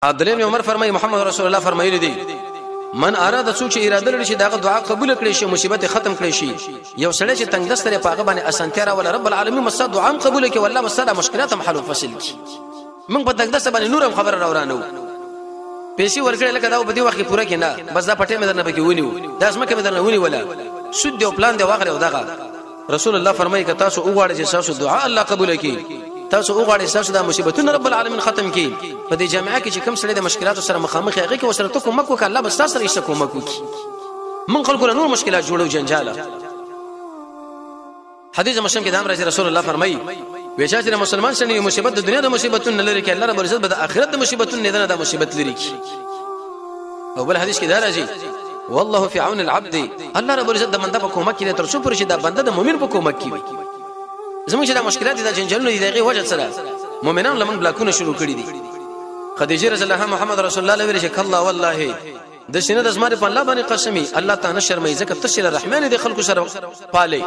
عبد الله بن عمر فرمایي محمد رسول الله فرمایلی دي من اراد سوچ اراده لري چې داغه دعا قبول کړي شي مصیبت ختم کړي شي یو سړی چې تنگ دستره پاغه باندې اسانتیا را ول رب العالمین مسد دعا قبول کړي والله مسد مشکلات هم حل وفصل کی من په تنگ دسته باندې نورم خبر راورانو پیسې ورکړل لکه دا په دې وخت پوره کینا بس دا پټه مې درنه پکې ونیو دا اسمه کې مې درنه ونی ولا سود دی پلان دی واغله ودغه رسول الله فرمایي که تاسو وګورئ چې تاسو دعا الله قبول کړي تاسو وګورئ تاسو د مصیبتونو رب العالمین ختم کړي په دې جامعه کې چې کوم سړی د مشکلاتو سره مخامخ هغه کې وسره ته کومک وکړه الله بس تاسو سره یې کومک وکړي من خلکو نور مشکلات جوړو جنجاله حدیث مسلم کې د امر رسول الله فرمایي ویچا چې مسلمان شنه مصیبت د دنیا د مصیبتونو لري کې الله رب عزت به د آخرت د مصیبتونو نه د مصیبت لري کې او بل حدیث کې دا راځي والله في عون العبد الله رب عزت د بنده په کومک کې تر څو پر چې د بنده د مؤمن په کومک کې وي زموږ د مشکلات د جنجالونو دغه وجه سره مؤمنان لمن بلاکونه شروع کړي دي خدیجه رضی الله محمد رسول الله علیه و الله والله د سینې د زماره په الله باندې قسمی الله تعالی شرمای زکه تشل الرحمن د خلکو سره پالي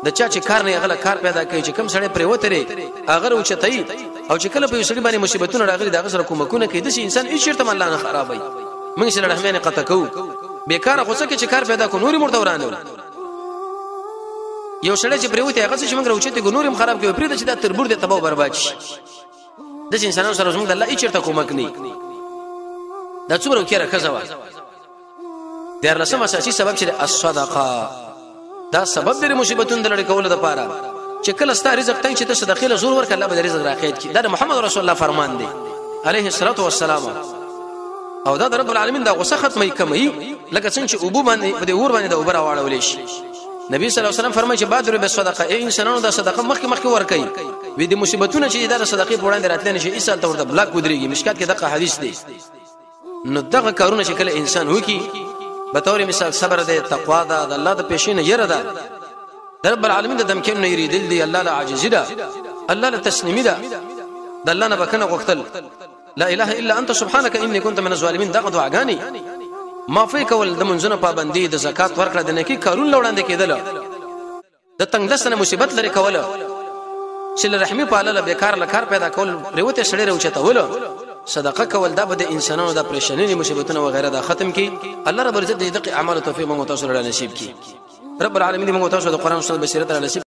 د چا چې کار نه غل کار پیدا کوي چې کم سړی پرې وتري اگر او چتای او چې کله په سړي باندې مصیبتونه راغلي دغه سره کومکونه کوي د انسان هیڅ چرته الله نه خرابای موږ سره رحمن قطع کو بیکاره غوسه کې چې کار پیدا کو نوري مرته ورانه یو سړی چې پریوته هغه چې موږ راوچته ګنورم خراب کوي پرې د چې د تربور د تباہ برباد شي د انسانانو سره موږ د الله هیڅ چرته کومک نه دا څومره کېره خزوا د رسم اساسي سبب چې الصدقه دا سبب د مصیبتونو د لړ کولو لپاره چې کله ست رزق ته چې ته صدقې له زور ورک الله به رزق راخېد کی دا محمد رسول الله فرمان دی عليه الصلاه والسلام او دا رب العالمین دا غصه ختمه کوي لکه څنګه چې ابو باندې په اور باندې د اوبر واړولې شي نبی صلی الله علیه وسلم فرمایي چې بادر بالصدقه ای انسانانو دا صدقه مخکې ورکړي وې د مصیبتونو چې دا صدقې په وړاندې راتلل نشي ایسال ته ورته بلاک ودرېږي مشکات کې دغه حدیث دی نو دغه کارونه چې کله انسان وکي به تور مثال صبر دی تقوا ده د الله د پېښینه یره ده رب العالمین د دمکن نه یریدل دی الله لا عاجزی ده الله لا تسلیمی ده د الله نه بکنه غختل لا اله الا انت سبحانك اني كنت من الظالمين دغه دعاګانی معافی کول د منځونو پابندي د زکات ورکړه د نیکی کارون لوړاندې کېدل د تنگ دسنه مصیبت لري کول شل رحمی په الله بیکار لکار پیدا کول پروته سړی روچته ول صدقه کول دا به د انسانانو د پریشانې مصیبتونو وغیرہ دا ختم کی الله رب عزت دې د اعمال توفیق مو تاسو لپاره نصیب کی رب العالمین دې مو تاسو د قران سنت بصیرت را نصیب